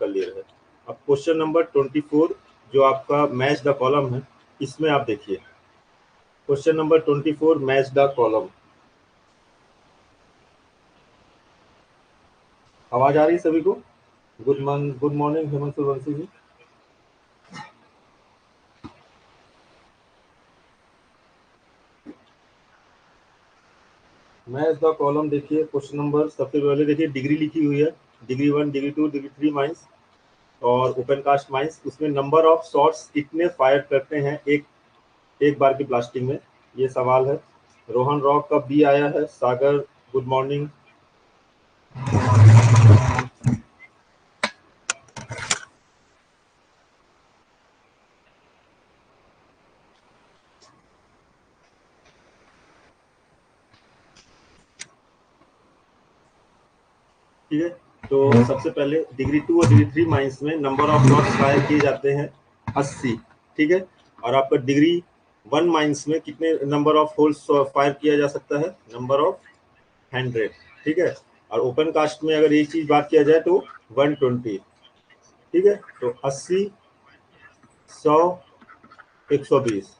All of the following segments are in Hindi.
क्लियर है। अब क्वेश्चन नंबर 24 जो आपका मैच द कॉलम है, इसमें आप देखिए question number 24 match the column. आवाज आ रही है सभी को? Good morning Hemant Suryavanshi ji. Match the column देखिए, क्वेश्चन नंबर सबसे पहले देखिए डिग्री लिखी हुई है, डिग्री 1, डिग्री 2, डिग्री 3 माइंस और ओपन कास्ट माइंस। उसमें नंबर ऑफ शॉट्स कितने फायर करते हैं एक बार की ब्लास्टिंग में, ये सवाल है। रोहन रॉक का बी आया है। सागर गुड मॉर्निंग। ठीक है, तो सबसे पहले डिग्री 2 और डिग्री 3 माइंस में नंबर ऑफ शॉट्स फायर किए जाते हैं 80। ठीक है, और आपका डिग्री 1 माइंस में कितने नंबर ऑफ होल्स फायर किया जा सकता है? Number of 100। ठीक है, और ओपन कास्ट में अगर एक चीज बात किया जाए तो 120। ठीक है, तो 80, 100, 120।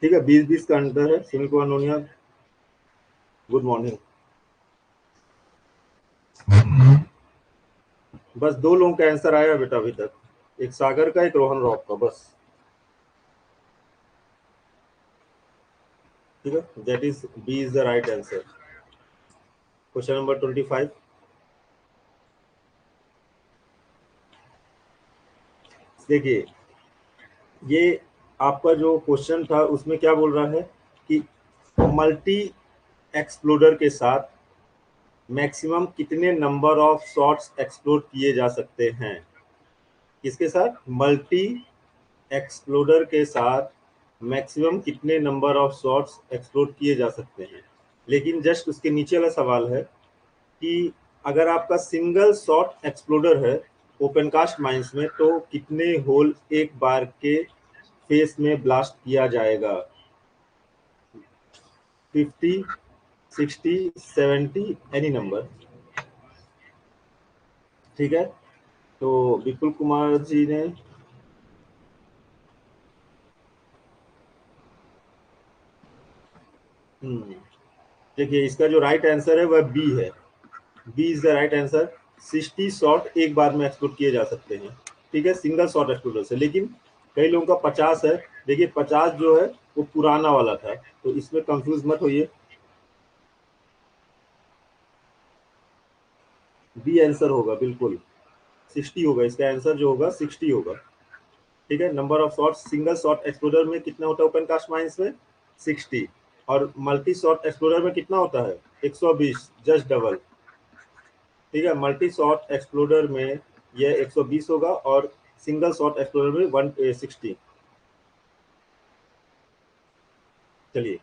ठीक है, 20-20 का अंतर है। Sunil Kumar Noniya good morning. बस 2 लोगों का आंसर आया बेटा अभी तक, एक सागर का, एक रोहन रॉक का, बस। ठीक है, that is B is the right answer. Question number 25 देखिए, ये आपका जो क्वेश्चन था उसमें क्या बोल रहा है कि मल्टी एक्सप्लोडर के साथ मैक्सिमम कितने नंबर ऑफ शॉट्स एक्सप्लोड किए जा सकते हैं? किसके साथ? मल्टी एक्सप्लोडर के साथ मैक्सिमम कितने नंबर ऑफ शॉट्स एक्सप्लोड किए जा सकते हैं। लेकिन जस्ट उसके नीचे वाला सवाल है कि अगर आपका सिंगल शॉट एक्सप्लोडर है ओपन कास्ट माइंस में, तो कितने होल एक बार के फेस में ब्लास्ट किया जाएगा? 50, 60, 70, एनी नंबर। ठीक है, तो विपुल कुमार जी ने देखिए इसका जो राइट आंसर है वह बी है। B is the right answer. 60 shot एक बार में एक्सप्लोड किए जा सकते हैं। ठीक है, सिंगल शॉट एक्सप्लोडर से। लेकिन कई लोगों का 50 है। देखिए 50 जो है वो पुराना वाला था, तो इसमें कंफ्यूज मत होइए। बी आंसर होगा बिल्कुल, 60 होगा इसका आंसर, जो होगा 60 होगा। ठीक है, number of shot single shot exploder में कितना होता है ओपन कास्ट माइंस में? 60। और मल्टी शॉट एक्सप्लोडर में कितना होता है? 120, जस्ट डबल। ठीक है, मल्टी शॉट एक्सप्लोडर में यह 120 होगा और सिंगल शॉट एक्सप्लोडर में 160। चलिए,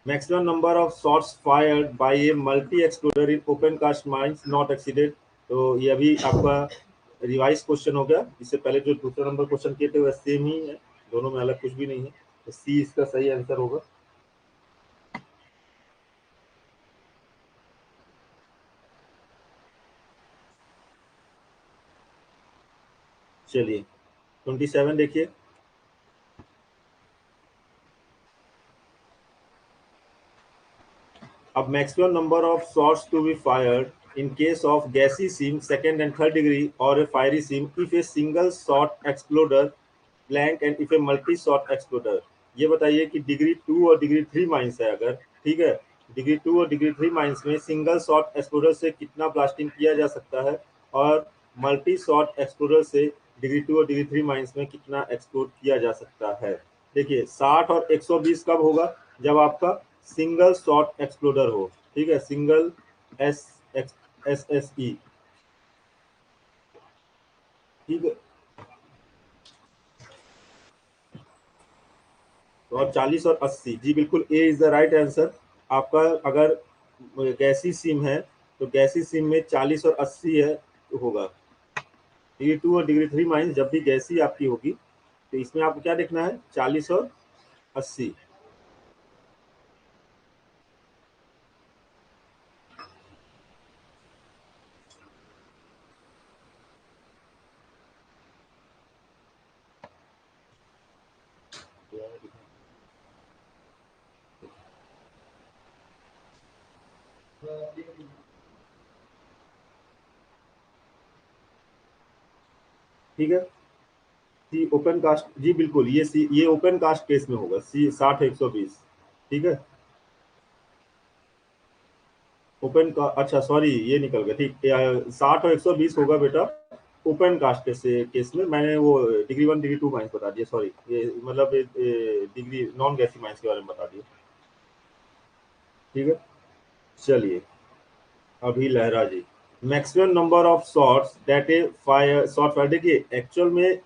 maximum number of shots fired by a multi exploder in open cast mines not exceeded. तो ये अभी आपका रिवाइज क्वेश्चन हो गया। इससे पहले जो दूसरा नंबर क्वेश्चन किए थे वह सेम ही है, दोनों में अलग कुछ भी नहीं है। तो सी इसका सही आंसर होगा। चलिए 27 देखिए। अब maximum number of shots to be fired in case of gassy seam second and third degree or a fiery seam if a single shot exploder blank and if a multi shot exploder। ये बताइए कि डिग्री 2 और डिग्री 3 माइंस है अगर, ठीक है, डिग्री 2 और डिग्री 3 माइंस में सिंगल शॉट एक्सप्लोडर से कितना ब्लास्टिंग किया जा सकता है, और मल्टी शॉट एक्सप्लोडर से डिग्री 2 और डिग्री 3 माइंस में कितना एक्सप्लोड किया जा सकता है। देखिए 60 और 120 कब होगा? जब आपका सिंगल शॉट एक्सप्लोडर हो। ठीक है, single S S S E. ठीक है, तो और 40 और 80, जी बिल्कुल, A is the right answer आपका। अगर गैसी सिम है तो गैसी सिम में 40 और 80 है तो होगा। डिग्री 2 और डिग्री 3 माइनस जब भी गैसी आपकी होगी तो इसमें आपको क्या देखना है? 40 और 80। ठीक है। सी ओपन कास्ट, जी बिल्कुल, ये ओपन कास्ट केस में होगा, सी 60/120। ठीक है। ओपन का, अच्छा सॉरी ये निकल गया, ठीक, 60/120 होगा बेटा ओपन कास्ट केस में। मैंने वो डिग्री 1 डिग्री 2 माइंस बता दिया, सॉरी, ये मतलब डिग्री नॉन गैसी माइंस के बारे में बता दिया। ठीक है। चलिए, अभी Lahara ji, maximum number of shots that a fire shot fire, देखिए एक्चुअल में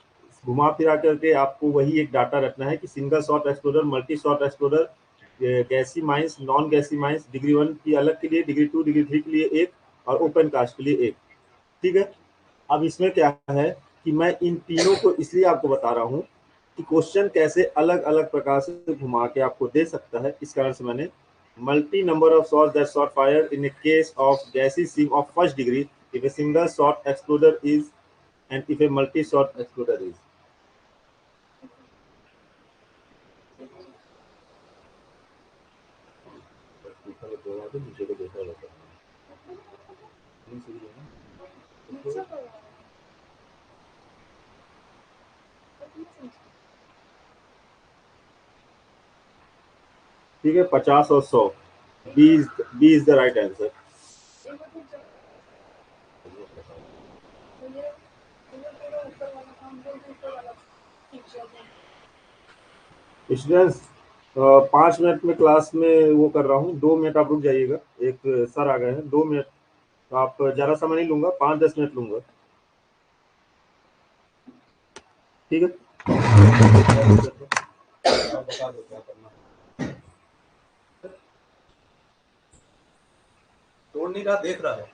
घुमा फिरा करके आपको वही एक डाटा रखना है कि single shot exploder, multi shot exploder, gassy mines, non gassy mines, degree 1 की अलग के लिए, डिग्री 2 डिग्री 3 के लिए एक, और ओपन कास्ट के लिए एक। ठीक है। अब इसमें क्या है कि मैं इन तीनों को इसलिए आपको बता रहा हूँ कि क्वेश्चन कैसे अलग अलग प्रकार से घुमा के आपको दे सकता है, इस कारण से मैंने multi number of shots that shot fire in a case of gassy seam of first degree if a single shot exploder is and if a multi shot exploder is. नीचे को देखा रहता है। ठीक है, 50 और 100, B is the right answer. Students, 5 minute में क्लास में वो कर रहा हूँ, 2 मिनट आप रुक जाइएगा, एक सर आ गए हैं, 2 मिनट। आप ज्यादा समय नहीं लूंगा, 5-10 मिनट लूंगा। ठीक है। बता दो क्या करना। तोड़ नहीं रहा, देख रहा है।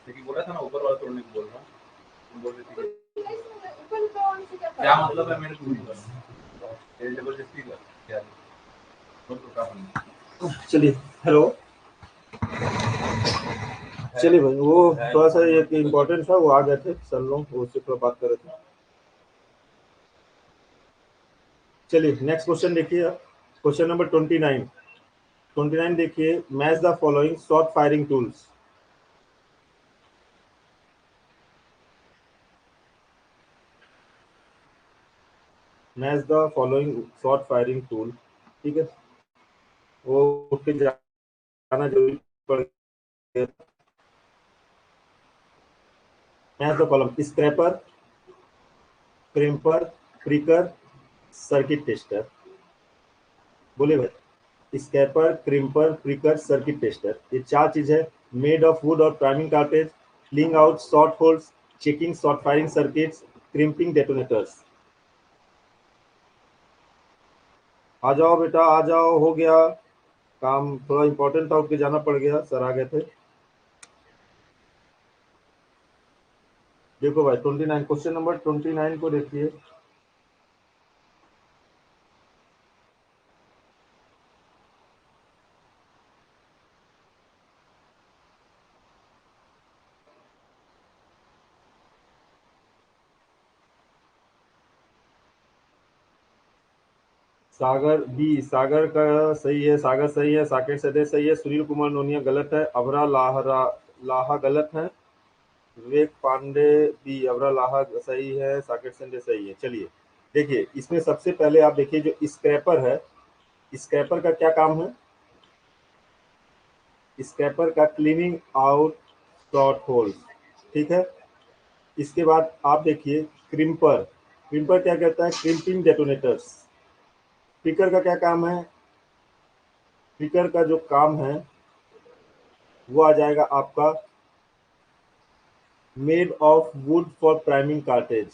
देखिए बोला था ना, ऊपर वाला तोड़ने को बोल रहा हूँ, तुम बोल रही थी क्या मतलब है, मेरे को नहीं पता, ये जबरदस्ती कर क्या बोल तो काम। चलिए, हेलो, चलिए भाई, वो थोड़ा सा एक इम्पोर्टेंट था, वो आ गए थे सर लोग, वो उससे थोड़ा बात कर रहे थे। चलिए नेक्स्ट क्वेश्चन देखिए आप, क्वेश्चन नंबर 29 देखिए, match the following shot firing tools. Match the following shot firing tool. ठीक है, वो उठ के जाना जरूरी पड़ गया। Match the column, scraper, crimper, pricker, circuit tester. बोले भाई, scraper, crimper, pricker, circuit tester, ये चार चीज है। मेड ऑफ वुड और priming cartridge, cleaning out shot holes, checking shot firing circuits, crimping detonators. आ जाओ बेटा, आ जाओ, हो गया काम, थोड़ा इंपॉर्टेंट था, उठ के जाना पड़ गया, सर आ गए थे। देखो भाई 29, क्वेश्चन नंबर 29 को देखिए। सागर बी, सागर का सही है, सागर सही है, साकेत सदे सही है, सुनील कुमार नोनिया गलत है, अबरा लाहरा लाहा गलत है, विवेक पांडे बी, अबरा लाहा सही है, साकेत संडे सही है। चलिए देखिए, इसमें सबसे पहले आप देखिए जो स्क्रैपर है, स्क्रैपर का क्या काम है? स्क्रैपर का क्लीनिंग आउट शॉर्ट होल्स, ठीक है। इसके बाद आप देखिए क्रिम्पर, क्रिम्पर क्या कहता है? Crimping detonators. स्पीकर का क्या काम है? स्पीकर का जो काम है वो आ जाएगा आपका made of wood for priming cartridge,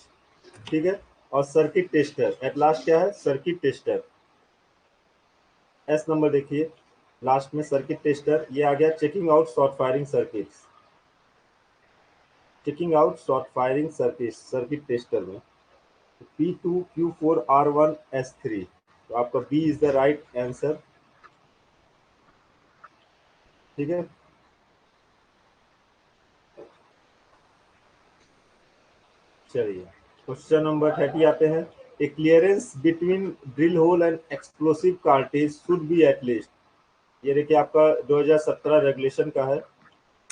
ठीक है। और सर्किट टेस्टर, एट लास्ट क्या है? Circuit tester. एस नंबर देखिए लास्ट में सर्किट टेस्टर, ये आ गया checking out shot firing circuits, checking out shot firing circuit, circuit tester में P2Q4R1S3, तो आपका B is the right answer, ठीक है। चलिए क्वेश्चन नंबर 30 आते हैं। A clearance between drill hole and explosive cartridge should B at least, ये देखिए आपका 2017 रेगुलेशन का है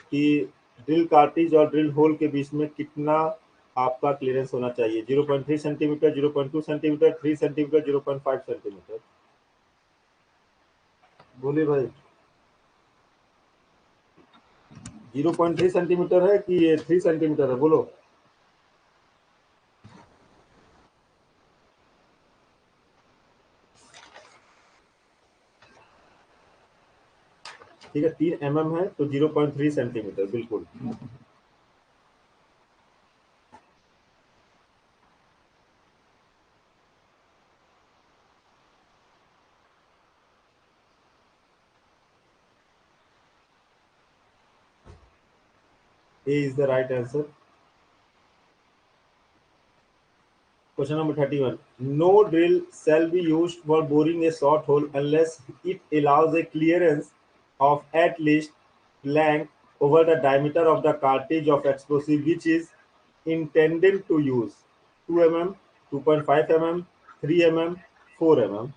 कि ड्रिल कार्टिज और ड्रिल होल के बीच में कितना आपका क्लियरेंस होना चाहिए? 0.3 सेंटीमीटर, 0.2 सेंटीमीटर, 3 सेंटीमीटर, 0.5 सेंटीमीटर। बोलिए भाई। 0.3 सेंटीमीटर है कि ये 3 सेंटीमीटर है? बोलो। ठीक है, 3 mm है तो 0.3 सेंटीमीटर बिल्कुल। A is the right answer. Question number 31. No drill shall be used for boring a short hole unless it allows a clearance of at least blank over the diameter of the cartridge of explosive which is intended to use 2 mm, 2.5 mm, 3 mm, 4 mm.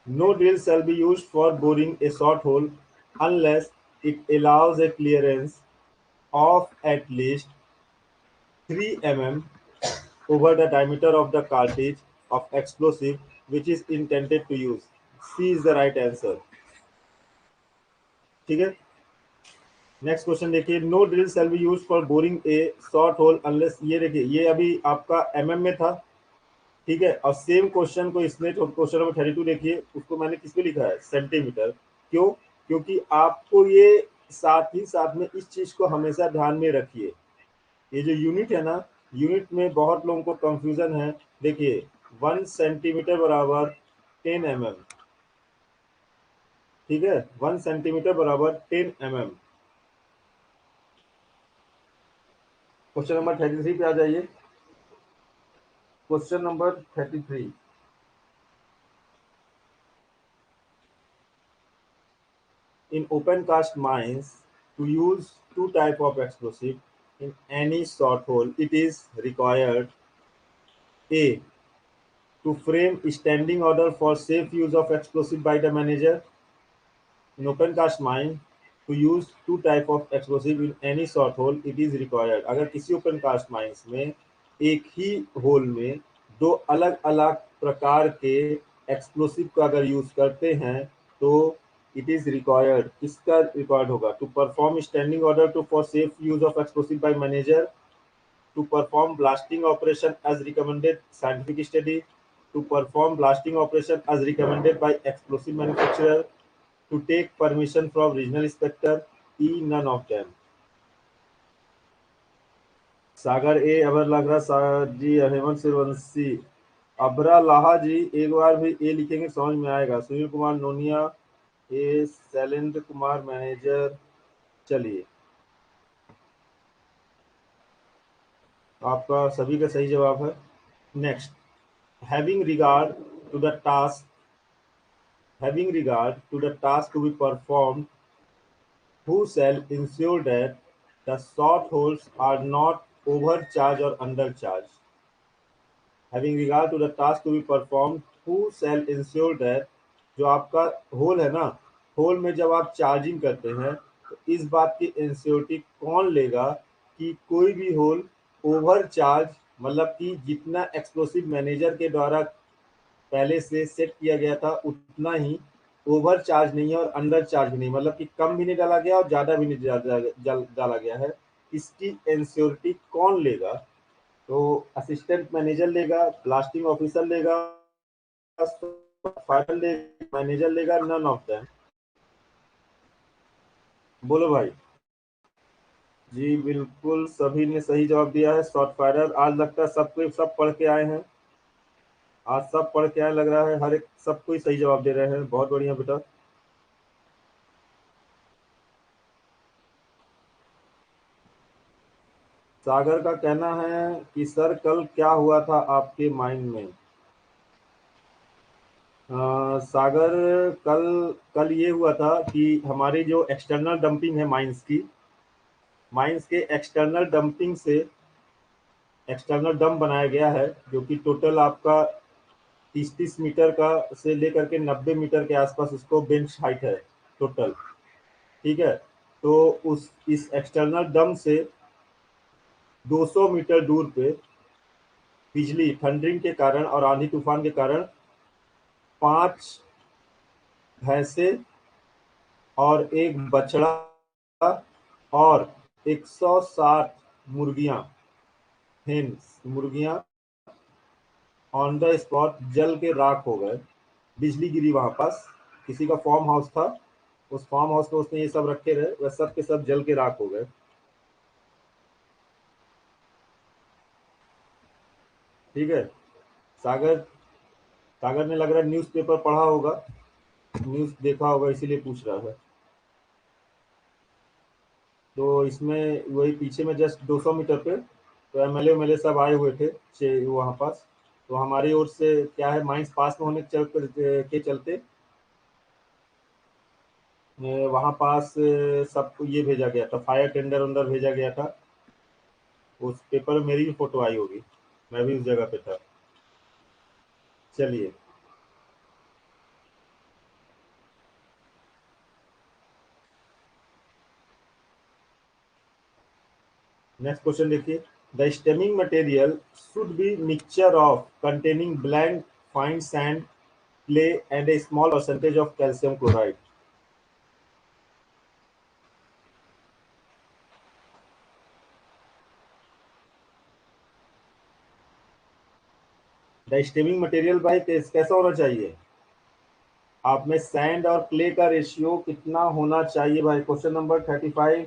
No drill shall be used for boring a short hole unless it allows a clearance of at least 3 mm over the diameter of the cartridge of explosive which is intended to use. C is the right answer, ठीक है। नेक्स्ट क्वेश्चन देखिए, no drill shall be used for boring a short hole unless, ये देखिए ये अभी आपका में था, ठीक है। और सेम क्वेश्चन को इसमें क्वेश्चन नंबर 32 देखिए, उसको मैंने किस में लिखा है? सेंटीमीटर। क्यों? क्योंकि आपको ये साथ ही साथ में इस चीज को हमेशा ध्यान में रखिए, ये जो यूनिट है ना, यूनिट में बहुत लोगों को कंफ्यूजन है। देखिए 1 सेंटीमीटर बराबर 10 mm, ठीक है, 1 सेंटीमीटर बराबर 10 mm। क्वेश्चन नंबर 33 पे आ जाइए। Question number 33, in open cast mines to use two type of explosive in any short hole it is required: A, to frame standing order for safe use of explosive by the manager. In open cast mine to use two type of explosive in any short hole it is required, अगर किसी ओपन कास्ट माइंस में एक ही होल में दो अलग अलग प्रकार के एक्सप्लोसिव का अगर यूज करते हैं तो इट इज रिक्वायर्ड, किसका रिक्वायर्ड होगा? To perform standing order to for safe use of explosive by manager, to perform blasting operation as recommended scientific study, to perform blasting operation as recommended by explosive manufacturer, to take permission from regional inspector, E, none of them. सागर ए, अबर लहरा जी, हेमंत सूर्यवंशी, अबरा लाहा जी, एक बार भी ए लिखेंगे समझ में आएगा। Sunil Kumar Noniya A, Shailendra Kumar manager. चलिए, आपका सभी का सही जवाब है। Next, having regard to the task to be performed, who shall ensure that the short holes are not overcharged or undercharged? Having regard to the task to be performed, who shall ensure that, जो आपका होल है ना, होल में जब आप चार्जिंग करते हैं तो इस बात की इंश्योरिटी कौन लेगा कि कोई भी होल ओवर चार्ज, मतलब कि जितना एक्सप्लोसिव मैनेजर के द्वारा पहले से सेट किया गया था उतना ही ओवर चार्ज नहीं है और अंडर चार्ज नहीं, मतलब कि कम भी नहीं डाला गया और ज्यादा भी नहीं डाला गया है, इसकी इंश्योरिटी कौन लेगा? तो असिस्टेंट मैनेजर लेगा, ब्लास्टिंग ऑफिसर लेगा, फायर मैनेजर लेगा, नन ऑफ देम। बोलो भाई। जी बिल्कुल, सभी ने सही जवाब दिया है, शॉर्ट फायरर। आज लगता है सबको सब पढ़ के आए हैं, आज सब पढ़ के आए लग रहा है, हर एक सब कोई सही जवाब दे रहे हैं, बहुत बढ़िया बेटा। सागर का कहना है कि सर कल क्या हुआ था आपके माइंड में? सागर, कल कल ये हुआ था कि हमारी जो एक्सटर्नल डंपिंग है माइंस के एक्सटर्नल डंपिंग से एक्सटर्नल डंप बनाया गया है, जो कि टोटल आपका 30-30 मीटर का से लेकर के 90 मीटर के आसपास उसको बेंच हाइट है टोटल। ठीक है, तो उस इस एक्सटर्नल डंप से 200 मीटर दूर पे बिजली थंडरिंग के कारण और आंधी तूफान के कारण 5 भैंसे और एक बछड़ा और 160 मुर्गियां, हेन्स मुर्गियां ऑन द स्पॉट जल के राख हो गए। बिजली गिरी वहां पास, किसी का फार्म हाउस था, उस फार्म हाउस में उसने ये सब रखे रहे, वह सब के सब जल के राख हो गए। ठीक है, सागर सागर ने लग रहा है न्यूज़पेपर पढ़ा होगा, न्यूज़ देखा होगा, इसीलिए पूछ रहा है। तो इसमें वही पीछे में जस्ट 200 मीटर पे तो एमएलए सब आए हुए थे वहाँ पास। तो हमारी ओर से क्या है, माइंस पास में होने के चलते वहाँ पास सबको ये भेजा गया था, फायर टेंडर अंदर भेजा गया था। उस पेपर में मेरी भी फोटो आई होगी, मैं भी उस जगह पे था। चलिए, नेक्स्ट क्वेश्चन देखिए। The stemming material should be mixture of containing blank fine sand clay and a small percentage of calcium chloride. The stemming material भाई कैसा होना चाहिए? आप में सैंड और क्ले का रेशियो कितना होना चाहिए भाई? Question number 35।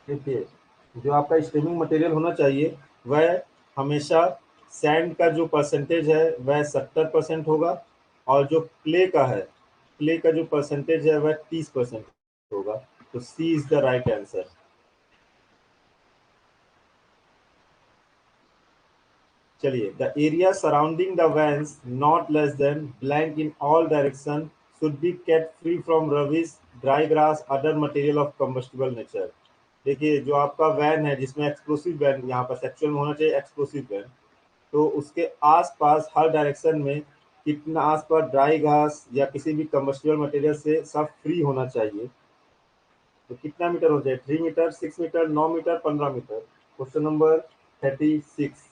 देखिए, जो आपका स्टेमिंग मटेरियल होना चाहिए वह हमेशा सैंड का जो परसेंटेज है वह 70% होगा, और जो क्ले का जो परसेंटेज है वह 30% होगा। तो सी इज द राइट आंसर। चलिए, the area surrounding the vans not less then blank in all direction should be kept free from rubbish, dry grass, other material of combustible nature. देखिए, जो आपका वैन है जिसमें एक्सप्लोसिव वैन यहाँ पर एक्चुअल में होना चाहिए एक्सप्लोसिव वैन, तो उसके आसपास हर डायरेक्शन में कितना आसपास ड्राई घास या किसी भी कंबस्टिबल मटेरियल से सब फ्री होना चाहिए। तो कितना मीटर हो जाए? 3 metre, 6 metre, 9 metre, 15 metre. Question number 36।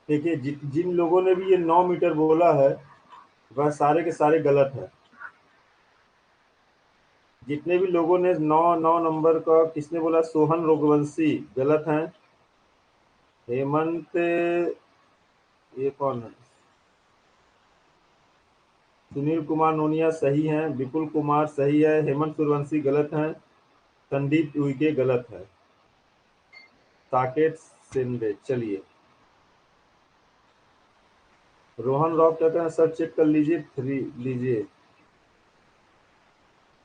देखिए, जिन लोगों ने भी ये 9 मीटर बोला है वह सारे के सारे गलत हैं। जितने भी लोगों ने 9 9 नंबर का किसने बोला? सोहन रघुवंशी गलत हैं। हेमंत, ये कौन है? सुनील कुमार नोनिया सही हैं, विपुल कुमार सही है, हेमंत सूर्यवंशी गलत हैं, संदीप उइके गलत है। साकेत शिंदे। चलिए, रोहन रॉक कहते हैं सर, चेक कर लीजिए, 3 लीजिए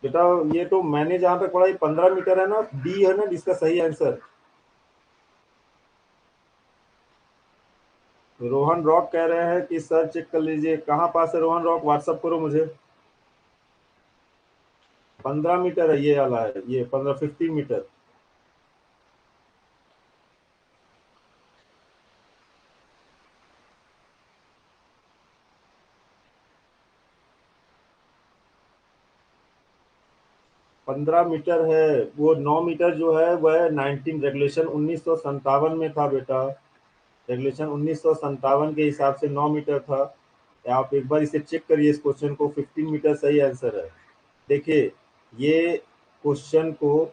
बेटा। ये तो मैंने जहां तक पढ़ा 15 मीटर है ना, डी है ना इसका सही आंसर। रोहन रॉक कह रहे हैं कि सर चेक कर लीजिए। कहाँ पास है रोहन रॉक, व्हाट्सअप करो मुझे। 15 मीटर है, ये वाला है, ये 15 मीटर। पंद्रह मीटर है। वो 9 मीटर जो है वह 19 रेगुलेशन 1957 में था बेटा। रेगुलेशन 1957 के हिसाब से 9 मीटर था। आप एक बार इसे चेक करिए, इस क्वेश्चन को। 15 मीटर सही आंसर है। देखिए, ये क्वेश्चन को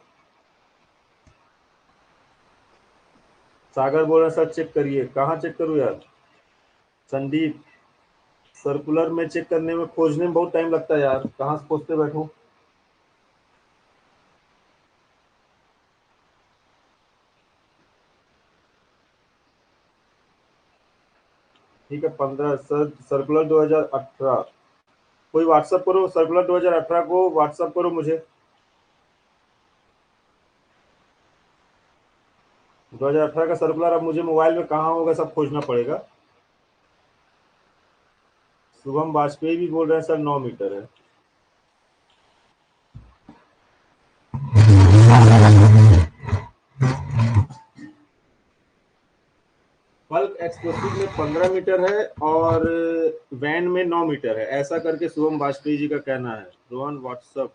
सागर बोल रहे हैं सर चेक करिए। कहाँ चेक करूँ यार संदीप? सर्कुलर में चेक करने में, खोजने में बहुत टाइम लगता है यार, कहाँ से खोजते बैठूं। ठीक है, 15 सर, सर्कुलर 2018। कोई व्हाट्सअप करो, सर्कुलर 2018 को व्हाट्सअप करो मुझे। 2018 का सर्कुलर अब मुझे मोबाइल में कहाँ होगा, सब खोजना पड़ेगा। शुभम वाजपेयी भी बोल रहे हैं सर 9 मीटर है। बल्क एक्सप्लोसिव में 15 मीटर है और वैन में 9 मीटर है, ऐसा करके शुभम वाजपेयी जी का कहना है। रोहन व्हाट्सअप।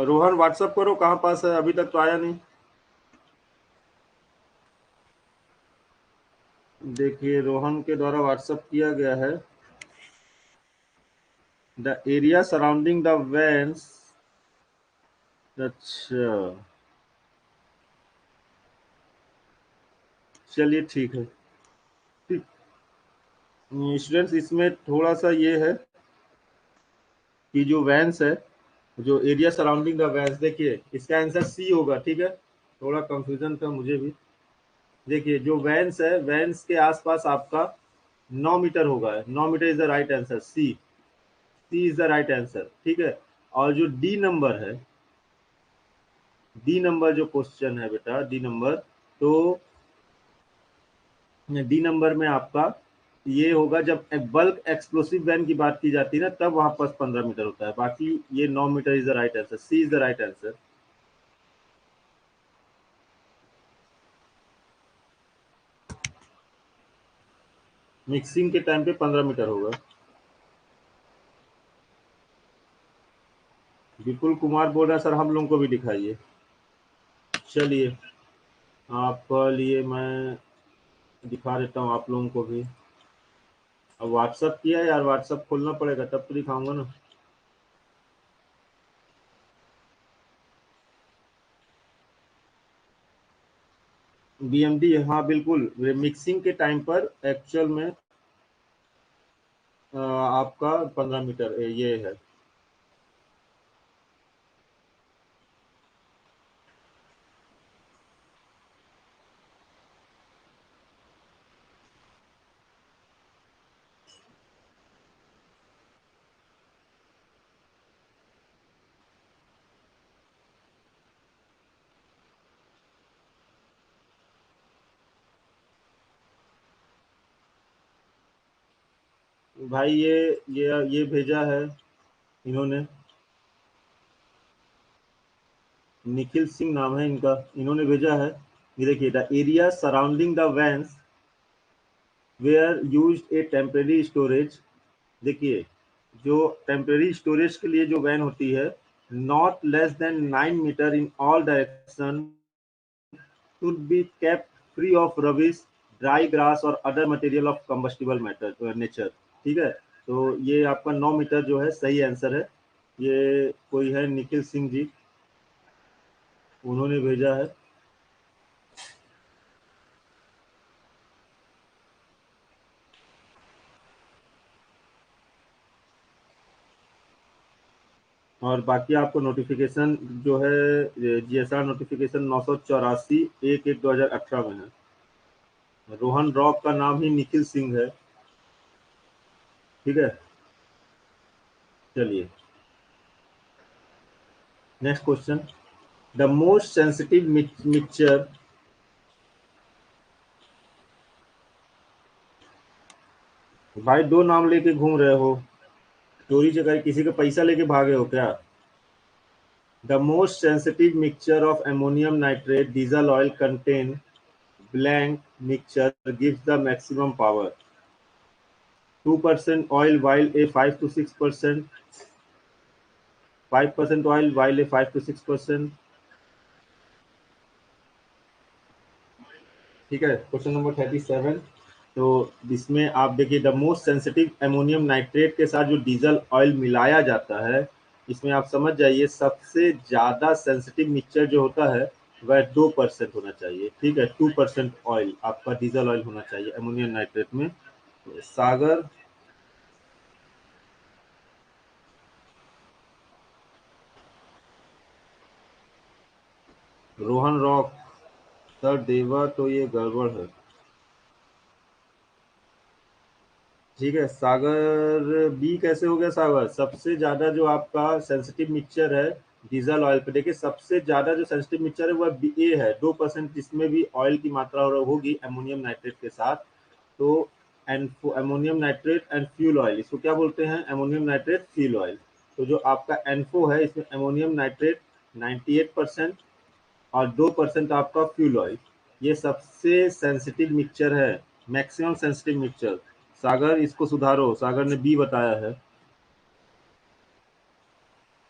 रोहन व्हाट्सअप करो, कहाँ पास है, अभी तक तो आया नहीं। देखिए, रोहन के द्वारा व्हाट्सअप किया गया है। The area surrounding the vans. अच्छा, चलिए ठीक है। स्टूडेंट्स, इसमें थोड़ा सा ये है कि जो वैन्स है, जो एरिया सराउंडिंग द वैन्स, देखिए इसका आंसर सी होगा। ठीक है, थोड़ा कंफ्यूजन था मुझे भी। देखिए, जो वैन्स है, वैन्स के आसपास आपका 9 मीटर होगा। 9 metre is the right answer, C. C is the right answer. ठीक है। और जो डी नंबर है, डी नंबर जो क्वेश्चन है बेटा, डी नंबर, तो डी नंबर में आपका ये होगा जब बल्क एक्सप्लोसिव वैन की बात की जाती है ना, तब वहां पर 15 मीटर होता है। बाकी ये 9 metre is the right answer, C is the right answer. Mixing के टाइम पे 15 मीटर होगा। विपुल कुमार बोल रहा है सर हम लोगों को भी दिखाइए। चलिए, आपके लिए मैं दिखा देता हूँ आप लोगों को भी। अब व्हाट्सअप किया है यार, व्हाट्सअप खोलना पड़ेगा तब तो दिखाऊंगा ना। बीएमडी, हाँ बिल्कुल। मिक्सिंग के टाइम पर एक्चुअल में आपका 15 मीटर ये है। भाई ये भेजा है इन्होंने, निखिल सिंह नाम है इनका, इन्होंने भेजा है। ये देखिए, the area surrounding the vans were used a temporary storage. देखिए, जो टेम्परेरी स्टोरेज के लिए जो वैन होती है, not less than 9 metre in all direction, should be kept free of rubbish, dry grass और other material of combustible matter nature. ठीक है, तो ये आपका 9 मीटर जो है सही आंसर है। ये कोई है निखिल सिंह जी, उन्होंने भेजा है। और बाकी आपको नोटिफिकेशन जो है जीएसआर नोटिफिकेशन 984/1/2018 में है। रोहन रॉक का नाम ही निखिल सिंह है। ठीक है, चलिए next question. The most sensitive mixture, भाई दो नाम लेके घूम रहे हो, चोरी चकारी किसी का पैसा लेके भागे हो क्या? The most sensitive mixture of ammonium nitrate diesel oil contain blank mixture gives the maximum power. 2% oil while a 5 to 6%, 5% oil while a 5 to 6%. ठीक है, क्वेश्चन नंबर 37। तो इसमें आप देखिए, the most sensitive ammonium nitrate के साथ जो डीजल ऑयल मिलाया जाता है, इसमें आप समझ जाइए सबसे ज्यादा सेंसिटिव मिक्सचर जो होता है वह 2% होना चाहिए। ठीक है, 2% ऑयल आपका डीजल ऑयल होना चाहिए अमोनियम नाइट्रेट में। तो सागर, रोहन रॉक, सर देवा, तो ये गड़बड़ है। ठीक है, सागर बी कैसे हो गया सागर? सबसे ज्यादा जो आपका सेंसिटिव मिक्सचर है डीजल ऑयल पे, देखिए सबसे ज्यादा जो सेंसिटिव मिक्सचर है वह ए है, 2%, जिसमें भी ऑयल की मात्रा होगी अमोनियम नाइट्रेट के साथ। तो ammonium nitrate and fuel oil, इसको क्या बोलते हैं? Ammonium nitrate fuel oil. तो जो आपका एनफो है इसमें अमोनियम नाइट्रेट 98% और 2% आपका फ्यूल ऑयल, ये सबसे सेंसिटिव मिक्सचर है, मैक्सिमम सेंसिटिव मिक्सचर। सागर इसको सुधारो, सागर ने बी बताया है।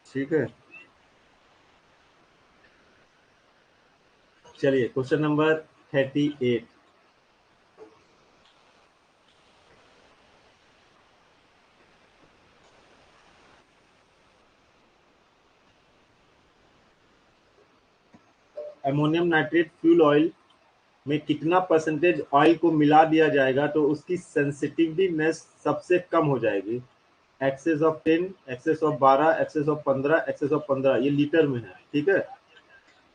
ठीक है, चलिए question number 38। Ammonium nitrate fuel oil में कितना परसेंटेज ऑयल को मिला दिया जाएगा तो उसकी सेंसिटिवनेस सबसे कम हो जाएगी? Excess of 10, excess of 12, excess of 15, excess of 15, ये लीटर में है। ठीक है,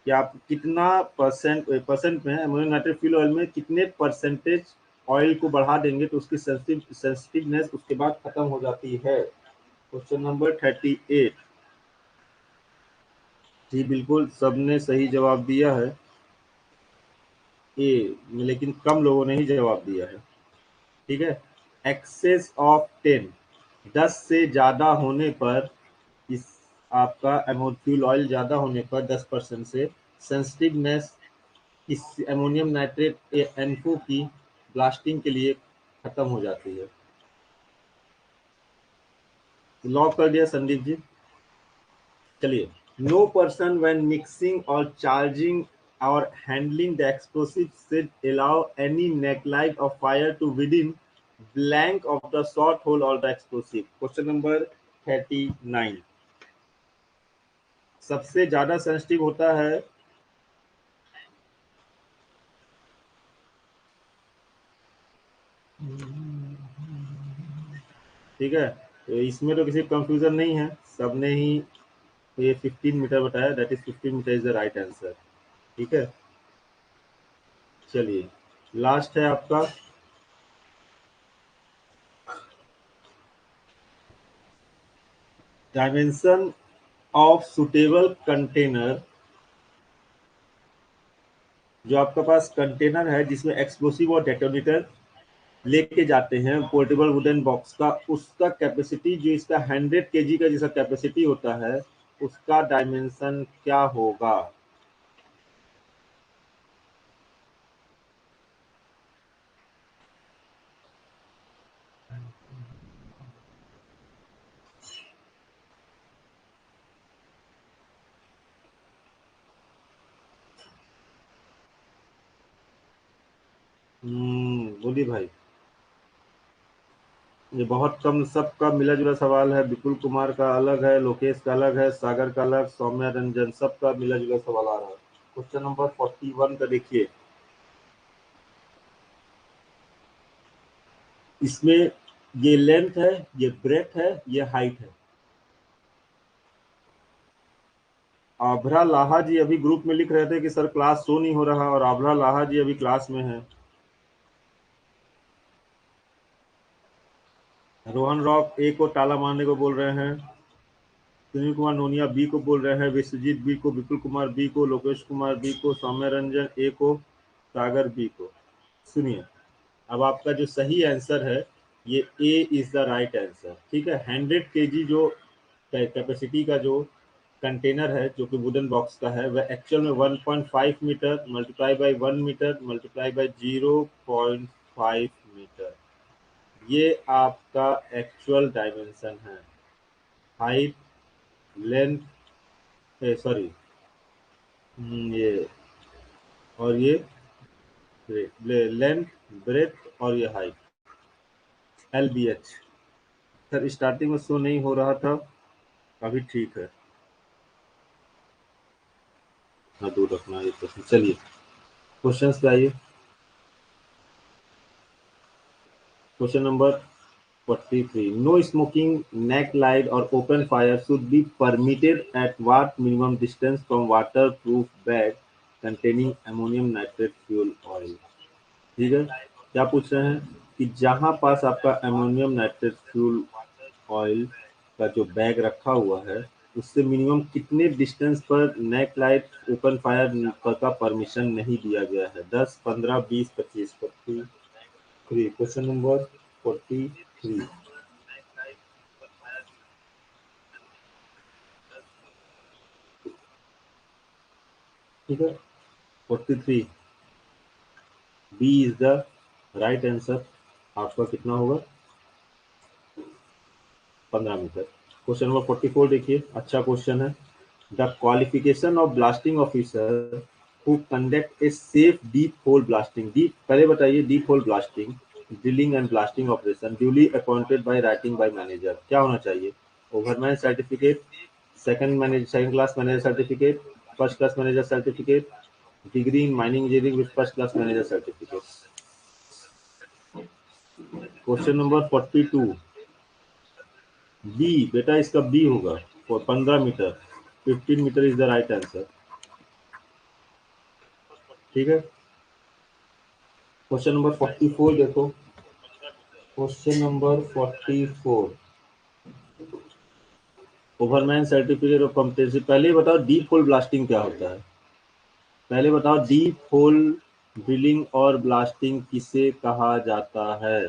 कि आप कितना परसेंट में अमोनियम नाइट्रेट फ्यूल ऑयल में कितने परसेंटेज ऑयल को बढ़ा देंगे तो उसकी सेंसिटिवनेस उसके बाद खत्म हो जाती है। Question number 38। जी बिल्कुल, सबने सही जवाब दिया है ए, लेकिन कम लोगों ने ही जवाब दिया है। ठीक है, एक्सेस ऑफ 10, 10 से ज्यादा होने पर, इस आपका फ्यूल ऑयल ज्यादा होने पर 10% से सेंसिटिवनेस इस अमोनियम नाइट्रेट एनफो की ब्लास्टिंग के लिए खत्म हो जाती है। लॉक कर दिया संदीप जी। चलिए, नो पर्सन व्हेन मिक्सिंग और चार्जिंग और handling the explosive should allow any neglect of fire to within blank of the short hole or the explosive। Question number 39। सबसे ज्यादा सेंसिटिव होता है, ठीक है, तो इसमें तो किसी कंफ्यूजन नहीं है, सबने ही ये 15 मीटर बताया, that is 15 metre is the right answer. ठीक है, चलिए लास्ट है आपका। डायमेंशन ऑफ सुटेबल कंटेनर, जो आपका पास कंटेनर है जिसमें एक्सप्लोसिव और डेटोनेटर लेके जाते हैं पोर्टेबल वुडन बॉक्स का, उसका कैपेसिटी जो इसका 100 kg का जैसा कैपेसिटी होता है, उसका डायमेंशन क्या होगा? जल्दी भाई, ये बहुत कम सबका मिला जुला सवाल है। विपुल कुमार का अलग है, लोकेश का अलग है, सागर का अलग, सौम्या रंजन, सबका मिला जुला सवाल आ रहा है। क्वेश्चन नंबर 41 का देखिए, इसमें ये लेंथ है, ये ब्रेथ है, ये हाइट है। आभरा लाहा जी अभी ग्रुप में लिख रहे थे कि सर क्लास शो नहीं हो रहा, और आभरा लाहा जी अभी क्लास में है। रोहन रॉक ए को ताला मारने को बोल रहे हैं, सुनील कुमार नोनिया बी को बोल रहे हैं, विश्वजीत बी को, विपुल कुमार बी को, लोकेश कुमार बी को, सौम्य रंजन ए को, सागर बी को। सुनिए, अब आपका जो सही आंसर है ये ए इज द राइट आंसर। ठीक है, 100 kg जो कैपेसिटी का जो कंटेनर है जो कि वुडन बॉक्स का है, वह एक्चुअल में 1.5 metre multiply by 1 metre multiply by 0.5 metre, ये आपका एक्चुअल डायमेंशन है। हाइट, लेंथ, सॉरी, ये, और ये लेंथ, ब्रेथ और ये हाइट, LBH। सर स्टार्टिंग में शो नहीं हो रहा था, अभी ठीक है। हाँ, दूर रखना ये क्वेश्चन। चलिए क्वेश्चन पे आइए। क्वेश्चन नंबर 43, नो स्मोकिंग, नेक लाइट और open fire should be permitted at what minimum distance from water proof bag containing ammonium nitrate fuel oil. ठीक है, क्या पूछ रहे हैं कि जहां पास आपका अमोनियम नाइट्रेट फ्यूल ऑयल का जो बैग रखा हुआ है उससे मिनिमम कितने डिस्टेंस पर नेक लाइट ओपन फायर का परमिशन नहीं दिया गया है? 10, 15, 20, 25। 43, क्वेश्चन नंबर 43। ठीक है, 43 B is the right answer. आपका कितना होगा? 15 मीटर। क्वेश्चन नंबर 44 देखिए, अच्छा क्वेश्चन है। The qualification of blasting officer who conduct a safe deep hole blasting, deep पहले बताइए, deep hole blasting drilling and blasting operation duly appointed by writing by manager, क्या होना चाहिए? Overman certificate, second class manager certificate, first class manager certificate, degree in mining engineering with first class manager certificate. Question number 42 B, बेटा इसका बी होगा, और 15 metre, 15 metre is the right answer. ठीक है, क्वेश्चन नंबर 44 देखो, question number 44, ओवरमैन certificate of competency. पहले बताओ डीप होल ब्लास्टिंग क्या होता है? पहले बताओ डीप होल ड्रिलिंग और ब्लास्टिंग किसे कहा जाता है?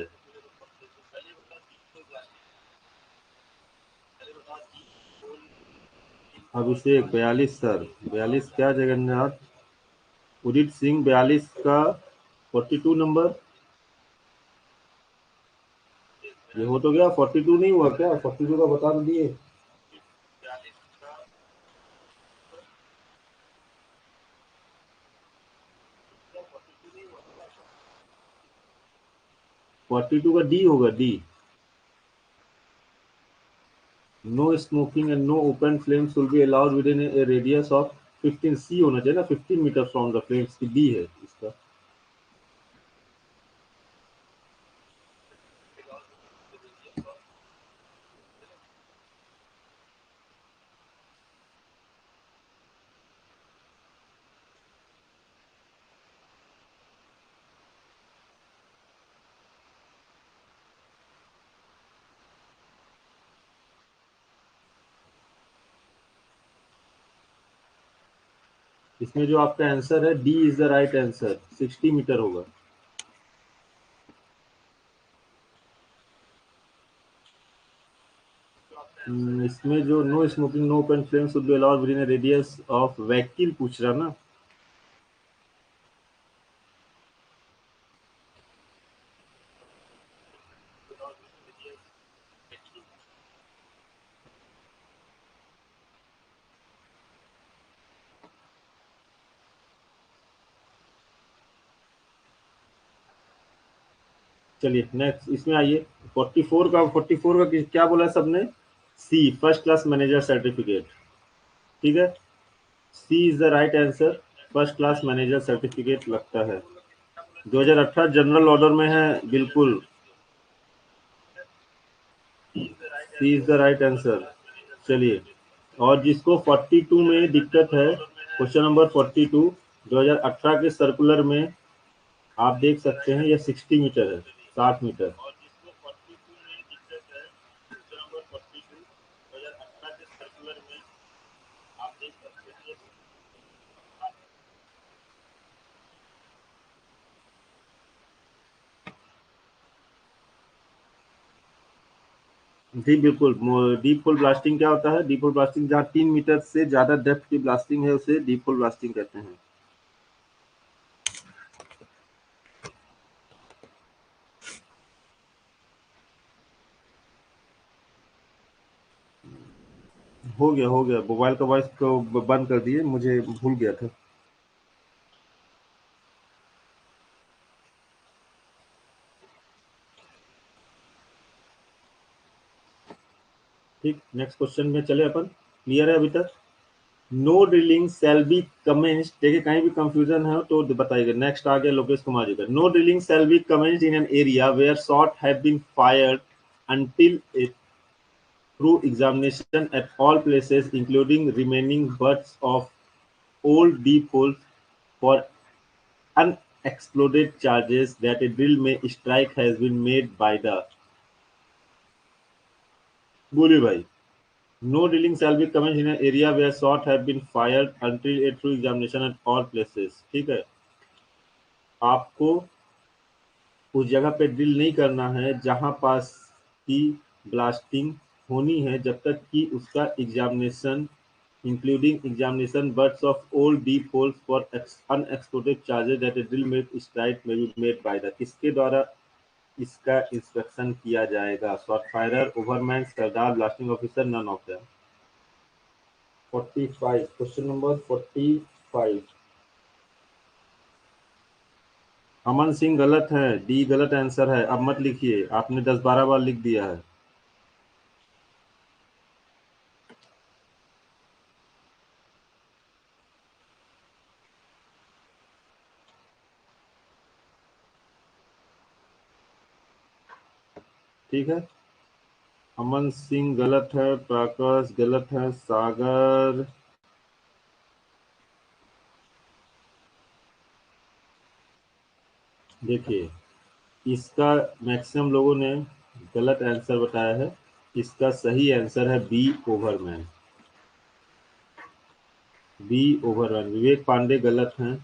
अभिषेक 42 सर, 42 क्या? जगन्नाथ, उदित सिंह 42 का 42 नंबर, ये हो तो गया। 42 नहीं हुआ क्या? 42 का बता तो दिए। 42 का डी होगा, D. No smoking and no open flames will be allowed within a radius of 15, C होना चाहिए ना, 15 मीटर फ्रॉम द फ्लेम्स की, डी है इसका। इसमें जो आपका आंसर है D is the right answer, 60 metre होगा। इसमें जो no smoking no open flames would be allowed within a radius of vacuum पूछ रहा ना। चलिए नेक्स्ट इसमें आइए। 44 का क्या बोला है सबने? C, first class manager certificate. ठीक है, C is the right answer. First class manager certificate लगता है 2018 जनरल ऑर्डर में है, बिल्कुल C is the right answer. चलिए, और जिसको 42 में दिक्कत है, क्वेश्चन नंबर 42 2018 के सर्कुलर में आप देख सकते हैं, यह 60 मीटर है, 60 मीटर। जी बिल्कुल। डीप होल ब्लास्टिंग क्या होता है? डीप होल ब्लास्टिंग जहाँ 3 मीटर से ज्यादा डेप्थ की ब्लास्टिंग है उसे डीप होल ब्लास्टिंग कहते हैं। हो गया, मोबाइल का वॉइस को बंद कर दिए, मुझे भूल गया था। ठीक, नेक्स्ट क्वेश्चन में चले अपन। क्लियर है अभी तक? No drilling shall be commenced, देखिए कहीं भी कंफ्यूजन है तो बताइएगा। नेक्स्ट आ गया लोकेश कुमार जी का। No drilling shall be commenced in an area where shot have been fired until a through examination at all places including remaining butts of old deep holes for unexploded charges that a drill may strike has been made by the। बोलिए भाई। No drilling shall be commenced in an area where shot have been fired until a true examination at all places। ठीक है, आपको उस जगह पे ड्रिल नहीं करना है जहां पास की ब्लास्टिंग होनी है, जब तक कि उसका examination including examination birds of old deep holes for unexploded charges that a drill made strike में बी मेड बाय द। किसके द्वारा इसका इंस्पेक्शन किया जाएगा? Shot firer, overman, Sardar, blasting officer, none of them. 45, question number 45। Aman Singh गलत है, डी गलत आंसर है। अब मत लिखिए, आपने 10-12 बार लिख दिया है। ठीक है, अमन सिंह गलत है, प्रकाश गलत है, सागर देखिए, इसका मैक्सिमम लोगों ने गलत आंसर बताया है। इसका सही आंसर है B, overman. B, overman. Vivek Pandey गलत हैं।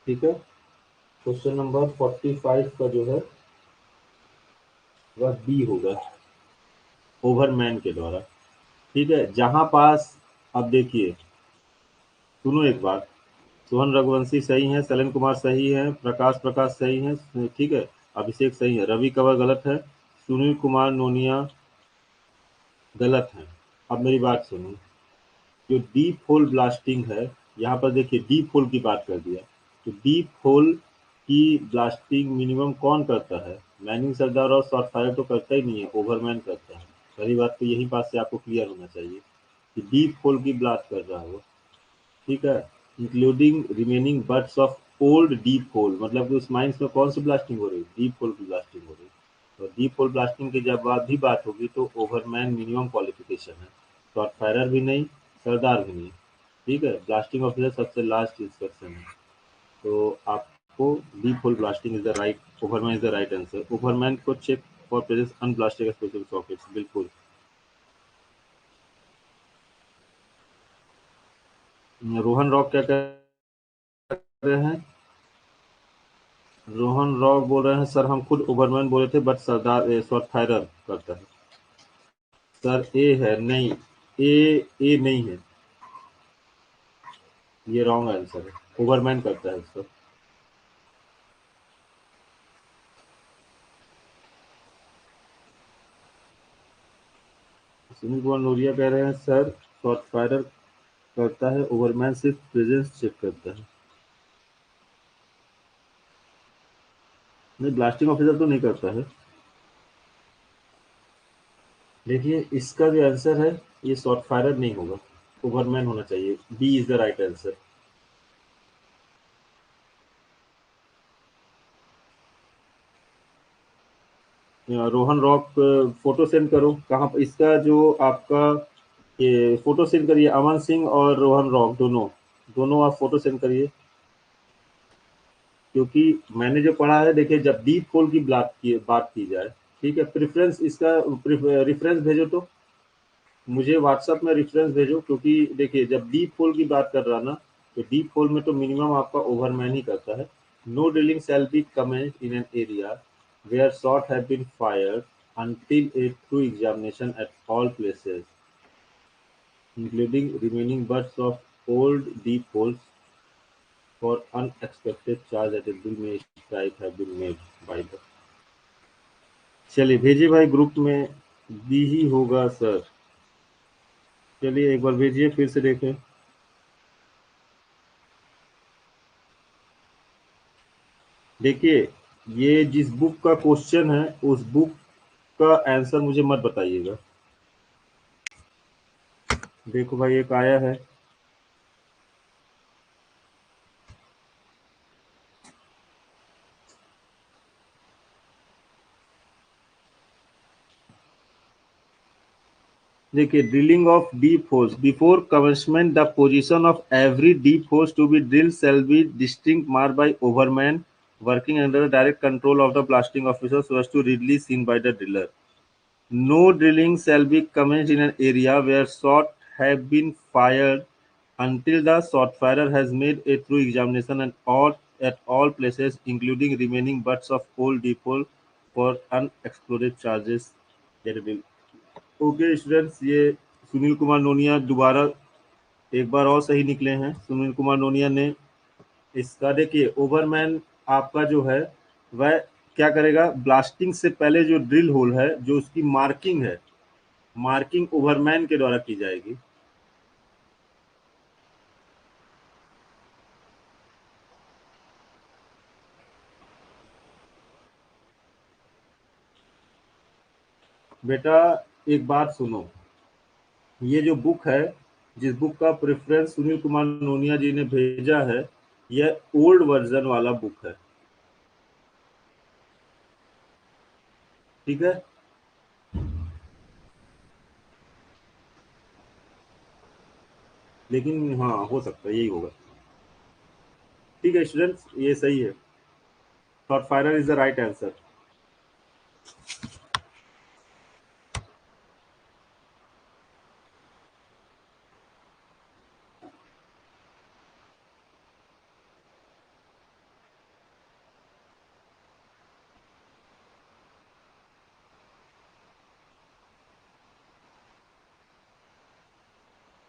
ठीक है, क्वेश्चन नंबर 45 का जो है वह बी होगा, ओवरमैन के द्वारा। ठीक है, जहां पास, अब देखिए, सुनो एक बात। सोहन रघुवंशी सही है, सलन कुमार सही है, प्रकाश प्रकाश सही है, ठीक है, अभिषेक सही है, रवि कंवर गलत है, सुनील कुमार नोनिया गलत है। अब मेरी बात सुनो, जो डीप होल ब्लास्टिंग है, यहाँ पर देखिए डीप होल की बात कर दिया, तो डीप होल की ब्लास्टिंग मिनिमम कौन करता है? मैनिंग सरदार और शॉट फायर तो करता ही नहीं है, ओवरमैन करता है। पहली बात तो यही बात से आपको क्लियर होना चाहिए कि डीप होल की ब्लास्ट कर रहा है वो। ठीक है, including remaining butts of old deep hole, मतलब कि उस माइंस में कौन सी ब्लास्टिंग हो रही है? डीप होल की ब्लास्टिंग हो रही है। तो डीप होल ब्लास्टिंग की जब बात भी बात होगी तो ओवरमैन मिनिमम क्वालिफिकेशन है, शॉट फायरर भी नहीं, सरदार भी नहीं। ठीक है, ब्लास्टिंग ऑफिसर सबसे लास्ट इंस्पेक्शन है। तो आपको deep hole blasting is the right, overman is the right answer. Overman को check for presence unblasted explosive sockets, बिल्कुल। रोहन रॉक क्या कर रहे हैं? रोहन रॉक बोल रहे हैं सर हम खुद ओवरमैन बोले थे बट सरदार शॉट फायरर करता है। सर ए है, नहीं, ए, ए नहीं है, ये रॉन्ग आंसर है, ओवरमैन करता है इसको। सुनील कुमार नोरिया कह रहे हैं सर शॉट फायरर करता है, ओवरमैन सिर्फ प्रेजेंस चेक करता है। नहीं, ब्लास्टिंग ऑफिसर तो नहीं करता है। देखिए इसका जो आंसर है ये शॉर्ट फायरर नहीं होगा, ओवरमैन होना चाहिए। B is the right answer. Rohan rock photo send करो, कहाँ पर इसका जो आपका, ये फोटो सेंड करिए, अमन सिंह और रोहन रॉक दोनों, दोनों आप फोटो सेंड करिए। क्योंकि मैंने जो पढ़ा है, देखिए जब डीप होल की बात की जाए, ठीक है, प्रेफरेंस इसका रेफरेंस भेजो तो, मुझे व्हाट्सएप में रेफरेंस भेजो। क्योंकि देखिए जब डीप होल की बात कर रहा ना, तो डीप होल में तो मिनिमम आपका ओवरमैन ही करता है। No drilling shall be commenced in an area where shot have been fired until a true examination at all places, including remaining bursts of old deep holes for unexpected charge that a bill may strike have been made by the। चलिए भेजिए भाई ग्रुप में। बी ही होगा सर। चलिए एक बार भेजिए फिर से देखें। देखिए ये जिस बुक का क्वेश्चन है उस बुक का आंसर मुझे मत बताइएगा। देखो भाई एक आया है। देखिए drilling of deep holes before commencement the position of every deep holes to be drill shall be distinct marked by overman working under the direct control of the blasting officer so as to readily seen by the driller. No drilling shall be commenced in an area where shot have been fired until the shot firer has made a thorough examination and all at all places, including remaining butts of old deep hole for unexploded charges. Okay students, ये सुनील कुमार नोनिया दोबारा एक बार और सही निकले हैं। सुनील कुमार नोनिया ने इसका, देखिए ओवरमैन आपका जो है वह क्या करेगा, ब्लास्टिंग से पहले जो ड्रिल होल है, जो उसकी मार्किंग है, मार्किंग ओवरमैन के द्वारा की जाएगी। बेटा एक बात सुनो, ये जो बुक है, जिस बुक का प्रेफरेंस सुनील कुमार नोनिया जी ने भेजा है, यह ओल्ड वर्जन वाला बुक है, ठीक है। लेकिन हाँ हो सकता है यही होगा। ठीक है स्टूडेंट्स, ये सही है। Shot firer is the right answer.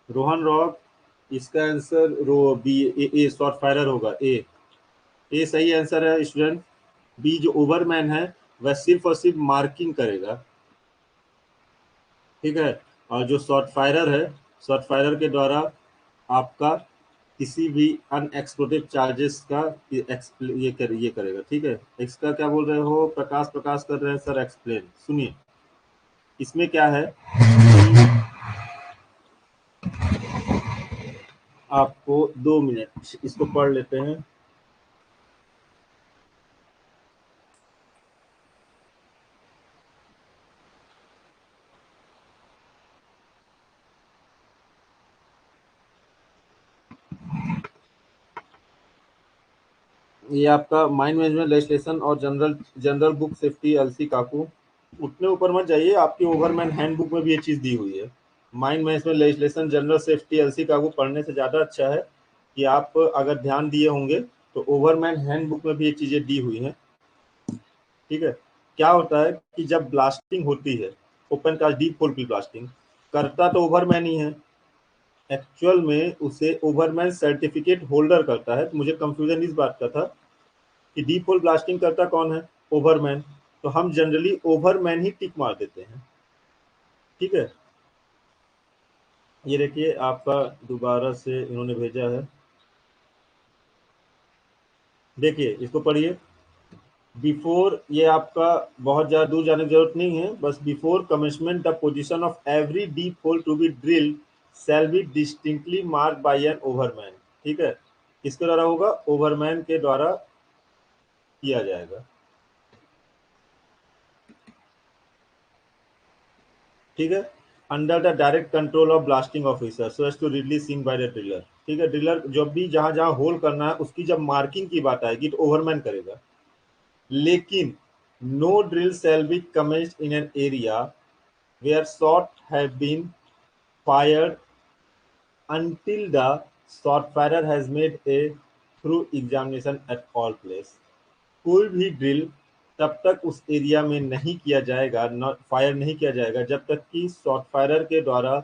Rohan Rock, इसका आंसर रो बी, ए शॉर्ट फायरर होगा। ए सही आंसर है स्टूडेंट। बी जो ओवरमैन है वह सिर्फ और सिर्फ मार्किंग करेगा, ठीक है। और जो शॉर्ट फायरर है, शॉर्ट फायरर के द्वारा आपका किसी भी अनएक्सप्लोडेड चार्जेस का ये करेगा, ठीक है। इसका क्या बोल रहे हो, प्रकाश प्रकाश कर रहे हैं सर, एक्सप्लेन सुनिए। इसमें क्या है, आपको 2 मिनट इसको पढ़ लेते हैं। ये आपका माइंड मैनेजमेंट लेजिस्लेशन और general general book safety LC Kaku, उतने ऊपर मत जाइए, आपकी ओवरमैन हैंडबुक में भी ये चीज दी हुई है। Mine management legislation general safety LC Kaku पढ़ने से ज्यादा अच्छा है कि आप अगर ध्यान दिए होंगे तो ओवरमैन हैंडबुक में भी ये चीजें दी हुई हैं, ठीक है। क्या होता है कि जब ब्लास्टिंग होती है, ओपन कास्ट डीप होल की ब्लास्टिंग करता तो ओवरमैन ही है, एक्चुअल में उसे ओवरमैन सर्टिफिकेट होल्डर करता है। तो मुझे कंफ्यूजन इस बात का था कि डीप होल ब्लास्टिंग करता कौन है, ओवरमैन। तो हम जनरली ओवरमैन ही टिक मार देते हैं, ठीक है। ये देखिए आपका दोबारा से इन्होंने भेजा है, देखिए इसको पढ़िए। बिफोर, ये आपका बहुत ज़्यादा दूर जाने की जरूरत नहीं है, बस before commencement the position of every deep hole to be drilled shall be distinctly mark by an overman. ठीक है, किसके द्वारा होगा? ओवरमैन के द्वारा किया जाएगा। ठीक है, under the direct control of blasting officer so as to readily seen by the driller. ठीक है, ड्रिलर जब भी जहां जहां होल करना है उसकी जब मार्किंग की बात आएगी तो ओवरमैन करेगा। लेकिन no drill shall be commenced in an area where shot have been fired until the shot firer has made a through examination at all place। कोई भी ड्रिल तब तक उस एरिया में नहीं किया जाएगा, नॉट फायर नहीं किया जाएगा जब तक कि शॉट फायरर के द्वारा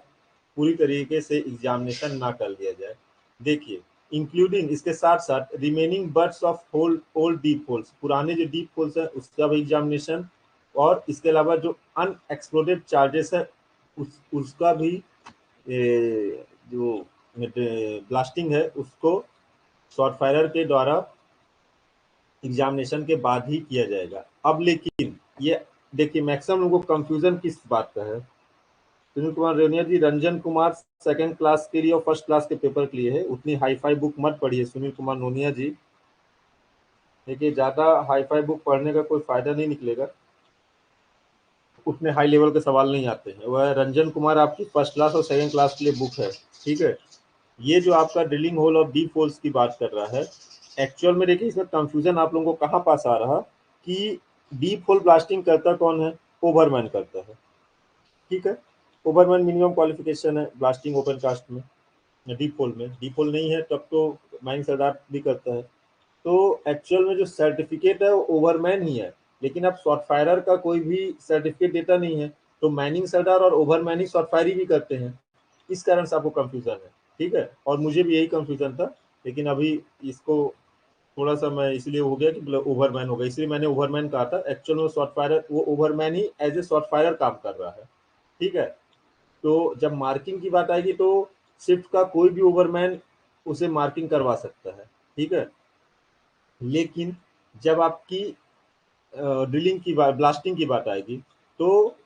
पूरी तरीके से एग्जामिनेशन ना कर लिया जाए। देखिए, इंक्लूडिंग इसके साथ साथ remaining birds of hole old deep holes, पुराने जो डीप होल्स है उसका भी एग्जामिनेशन, और इसके अलावा जो अनएक्सप्लोडेड चार्जेस है उसका भी जो ब्लास्टिंग है उसको शॉर्ट फायरर के द्वारा एग्जामिनेशन के बाद ही किया जाएगा। अब लेकिन ये देखिए, मैक्सिमम लोगों को कंफ्यूजन किस बात का है। सुनील कुमार रेनिया जी, रंजन कुमार सेकंड क्लास के लिए और फर्स्ट क्लास के पेपर के लिए है, उतनी हाई फाई बुक मत पढ़िए सुनील कुमार नोनिया जी। देखिए, ज्यादा हाई फाई बुक पढ़ने का कोई फायदा नहीं निकलेगा, उतने हाई लेवल के सवाल नहीं आते हैं। वह रंजन कुमार आपकी फर्स्ट क्लास और सेकंड क्लास के लिए बुक है। ठीक है, ये जो आपका ड्रिलिंग होल और डीप होल्स की बात कर रहा है, एक्चुअल में देखिए इसमें कंफ्यूजन आप लोगों को कहाँ पास आ रहा कि डीप होल ब्लास्टिंग करता कौन है? ओवरमैन करता है। ठीक है, ओवरमैन मिनिमम क्वालिफिकेशन है ब्लास्टिंग ओपन कास्ट में। डीप होल में, डीप होल नहीं है तब तो माइनिंग सरदार भी करता है। तो एक्चुअल में जो सर्टिफिकेट है वो ओवरमैन ही है, लेकिन अब शॉर्ट फायरर का कोई भी सर्टिफिकेट देता नहीं है, तो माइनिंग सरदार और ओवरमैन ही शॉर्ट फायर भी करते हैं। इस कारण से आपको कंफ्यूजन है। ठीक है, और मुझे भी यही कंफ्यूजन था, लेकिन अभी इसको थोड़ा सा मैं इसलिए हो गया कि ओवरमैन हो गया, इसलिए मैंने ओवरमैन कहा था। एक्चुअल में शॉर्ट फायरर, वो ओवरमैन ही एज ए शॉर्ट फायरर काम कर रहा है। ठीक है, तो जब मार्किंग की बात आएगी तो शिफ्ट का कोई भी ओवरमैन उसे मार्किंग करवा सकता है। ठीक है, लेकिन जब आपकी ड्रिलिंग की बात, ब्लास्टिंग की बात आएगी तो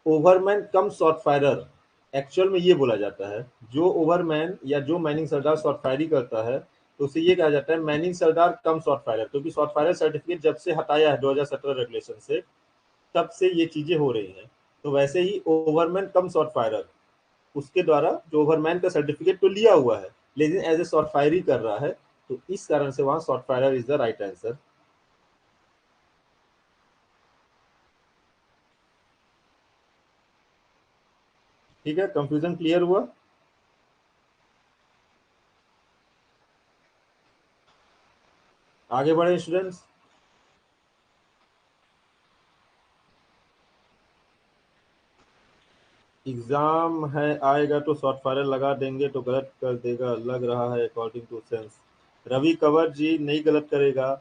ओवरमैन कम शॉर्ट फायरर, एक्चुअल में ये बोला जाता है। जो ओवरमैन या जो मैनिंग सरदार शॉर्ट फायरिंग करता है तो उसे ये कहा जाता है मैनिंग सरदार कम शॉर्ट फायरर, क्योंकि शॉर्ट फायरर सर्टिफिकेट जब से हटाया है 2017 रेगुलेशन से, तब से ये चीजें हो रही हैं। तो वैसे ही ओवरमैन कम शॉर्ट फायरर, उसके द्वारा जो ओवरमैन का सर्टिफिकेट तो लिया हुआ है लेकिन एज ए शॉर्ट फायर ही कर रहा है, तो इस कारण से वहां shot firer is the right answer. ठीक है, कंफ्यूजन क्लियर हुआ? आगे बढ़े स्टूडेंट्स। एग्जाम है आएगा तो शॉर्ट फायर लगा देंगे तो गलत कर देगा लग रहा है according to sense. Ravi Kanwar ji नहीं गलत करेगा,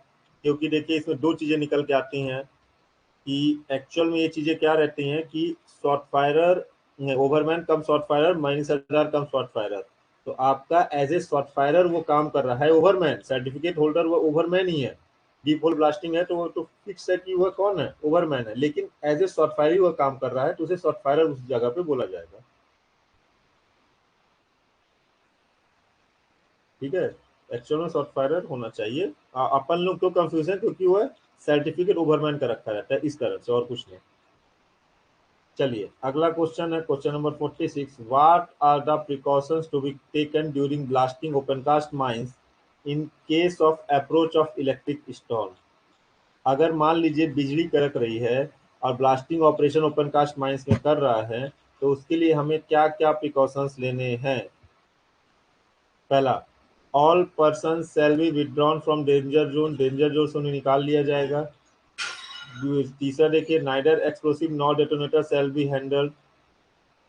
क्योंकि देखिए इसमें दो चीजें निकल के आती हैं कि एक्चुअल में ये चीजें क्या रहती हैं कि शॉर्ट फायरर, ओवरमैन कम शॉर्ट फायरर, माइनिंग सरदार कम शॉर्ट फायरर। तो आपका एज ए शॉर्ट फायरर वो काम कर रहा है ओवरमैन, सर्टिफिकेट होल्डर वो ओवरमैन ही है। डीप होल ब्लास्टिंग है तो वो तो फिक्स है कि वह कौन है? ओवरमैन है, लेकिन एज ए शॉर्ट फायर वह काम कर रहा है तो उसे शॉर्ट फायरर उस जगह पे बोला जाएगा। ठीक है, एक्चुअल में शॉर्ट फायरर होना चाहिए। अपन लोग क्यों कंफ्यूजन, क्योंकि वह सर्टिफिकेट ओवरमैन का रखा रहता है इस कारण से, और कुछ नहीं। चलिए अगला क्वेश्चन है, question number 46। What are the precautions to be taken during blasting open cast mines in case of approach of electric storm. अगर मान लीजिए बिजली कड़क रही है और blasting operation open cast mines में कर रहा है, तो उसके लिए हमें क्या क्या प्रिकॉशंस लेने हैं? पहला, all person shall be withdrawn from danger zone, danger zone से उन्हें निकाल लिया जाएगा। तीसरा देखिए, neither explosive nor detonator shall be handled.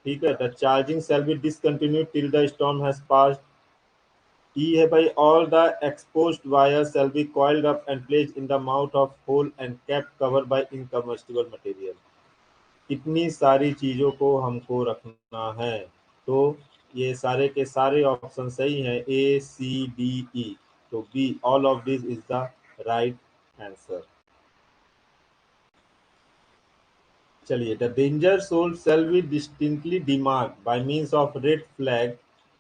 ठीक है, the charging shall be discontinued till the storm has passed. E है भाई, all the exposed wire shall be coiled up and placed in the mouth of hole and kept cover by incombustible material. इतनी सारी चीजों को हमको रखना है, तो ये सारे के सारे ऑप्शन सही हैं, ए सी डी ई। तो B all of this is the right answer. चलिए, the danger zone shall be distinctly demarked by means of red flag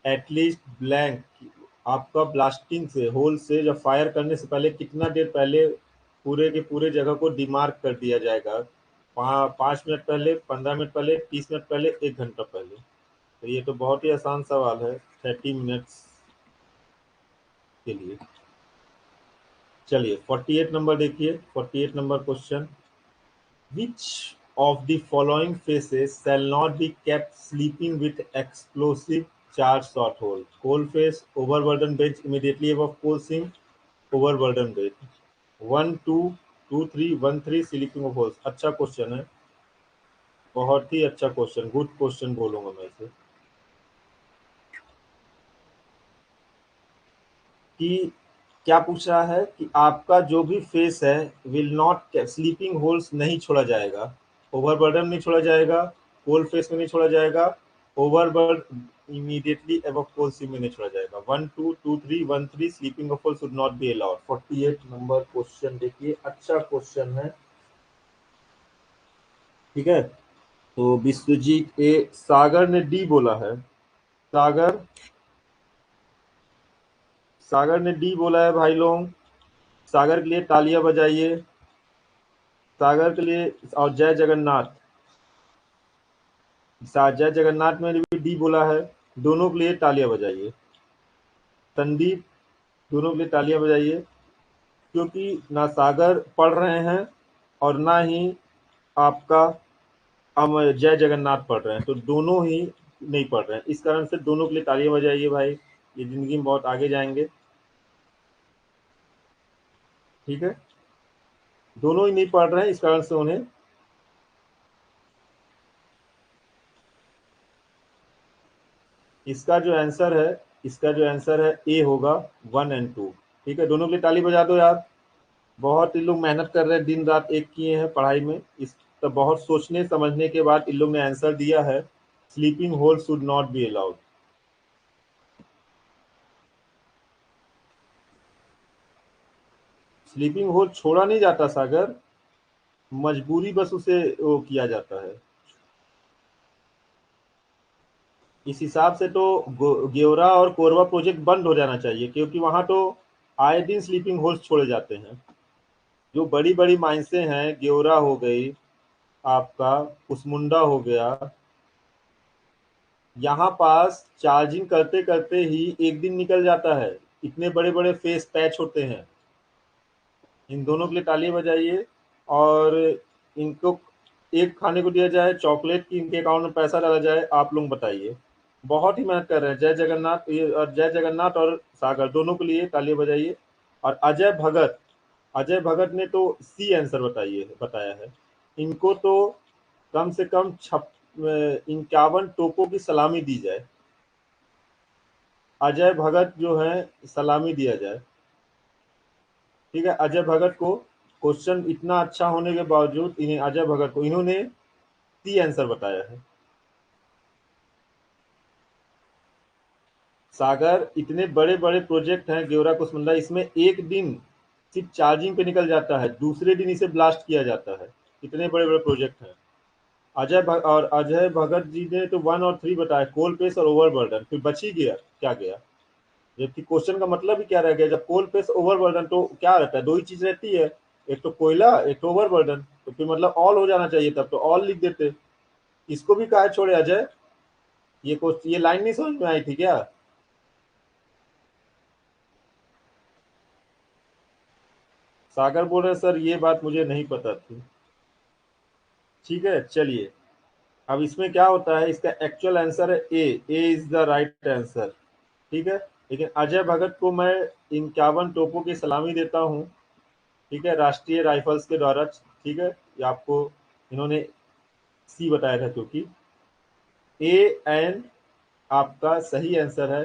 at least blank। आपका ब्लास्टिंग से, होल से, जब फायर करने से पहले कितना देर पहले पूरे के पूरे जगह को डिमार्क कर दिया जाएगा? 5 मिनट पहले, 15 मिनट पहले, 30 मिनट पहले, 1 घंटा पहले। तो ये तो बहुत ही आसान सवाल है 30 मिनट्स के लिए। चलिए 48 नंबर देखिए, 48 number question. Which of the following phases shall not be kept sleeping with explosive charge shot hole? Coal phase, overburden bench immediately above coal seam, overburden bench। 1 2 2 3 1 3 sleeping of holes। अच्छा क्वेश्चन है, बहुत ही अच्छा क्वेश्चन, गुड क्वेश्चन बोलूंगा मैं इसे। कि क्या पूछ रहा है कि आपका जो भी फेस है विल नॉट, स्लीपिंग होल्स नहीं छोड़ा जाएगा, ओवरबर्डन नहीं छोड़ा जाएगा, कोल फेस में नहीं छोड़ा जाएगा, ओवरबर्ड इमीडिएटली अबव कोल सी में नहीं छोड़ा जाएगा। 1 2 2 3 1 3 sleeping of hole should not be allowed. 48 number question देखिए, अच्छा क्वेश्चन है, ठीक है। तो विश्वजीत ए, सागर ने डी बोला है। सागर, सागर ने डी बोला है भाई लोग, सागर के लिए तालियां बजाइए, सागर के लिए। और जय जगन्नाथ, जय जगन्नाथ में भी डी बोला है, दोनों के लिए तालियां बजाइए। संदीप, दोनों के लिए तालियां बजाइए, क्योंकि ना सागर पढ़ रहे हैं और ना ही आपका हम जय जगन्नाथ पढ़ रहे हैं, तो दोनों ही नहीं पढ़ रहे हैं, इस कारण से दोनों के लिए तालियां बजाइए भाई, ये जिंदगी में बहुत आगे जाएंगे, ठीक है। दोनों ही नहीं पढ़ रहे हैं, इस कारण से उन्हें, इसका जो आंसर है, इसका जो आंसर है ए होगा 1 और 2, ठीक है। दोनों के लिए ताली बजा दो यार, बहुत इन लोग मेहनत कर रहे हैं, दिन रात एक किए हैं पढ़ाई में, इस तो बहुत सोचने समझने के बाद इन लोग ने आंसर दिया है, sleeping hole should not be allowed. Sleeping hole छोड़ा नहीं जाता सागर, मजबूरी बस उसे वो किया जाता है। इस हिसाब से तो गेवरा और कोरबा प्रोजेक्ट बंद हो जाना चाहिए, क्योंकि वहां तो आए दिन स्लीपिंग होल्स छोड़े जाते हैं। जो बड़ी बड़ी माइंसे हैं, गेवरा हो गई, आपका कुसमुंडा हो गया, यहाँ पास चार्जिंग करते करते ही एक दिन निकल जाता है, इतने बड़े बड़े फेस पैच होते हैं। इन दोनों के लिए तालियां बजाइए। और इनको एक खाने को दिया जाए चॉकलेट की, इनके अकाउंट में पैसा डाला जाए, आप लोग बताइए। बहुत ही मेहनत कर रहे हैं जय जगन्नाथ, ये और जय जगन्नाथ और सागर दोनों के लिए तालियां बजाइए। और अजय भगत, अजय भगत ने तो सी आंसर बताया है। इनको तो कम से कम 51 टोपों की सलामी दी जाए, अजय भगत जो है सलामी दिया जाए, ठीक है। अजय भगत को, क्वेश्चन इतना अच्छा होने के बावजूद इन्हें, अजय भगत को, इन्होंने सी आंसर बताया है। सागर, इतने बड़े बड़े प्रोजेक्ट हैं गेवरा कुसमुंडा, इसमें एक दिन सिर्फ चार्जिंग पे निकल जाता है, दूसरे दिन इसे ब्लास्ट किया जाता है, इतने बड़े बड़े प्रोजेक्ट हैं। और अजय भगत जी ने तो 1 और 3 बताया, कोल पेस और ओवरबर्डन, फिर बच ही गया, क्या गया? जबकि क्वेश्चन का मतलब ही क्या रह गया, जब कोल पेस ओवरबर्डन तो क्या रहता है, दो ही चीज रहती है, एक तो कोयला, एक तो ओवरबर्डन, तो फिर मतलब ऑल हो जाना चाहिए, तब तो ऑल लिख देते। इसको भी काहे छोड़े अजय? ये लाइन नहीं समझ में आई थी क्या? सागर बोल रहे सर ये बात मुझे नहीं पता थी, ठीक है। चलिए, अब इसमें क्या होता है, इसका एक्चुअल आंसर है ए इज द राइट आंसर, ठीक है। लेकिन अजय भगत को मैं 51 तोपों की सलामी देता हूँ, ठीक है, राष्ट्रीय राइफल्स के द्वारा, ठीक है। ये आपको इन्होंने सी बताया था, क्योंकि ए एन आपका सही आंसर है,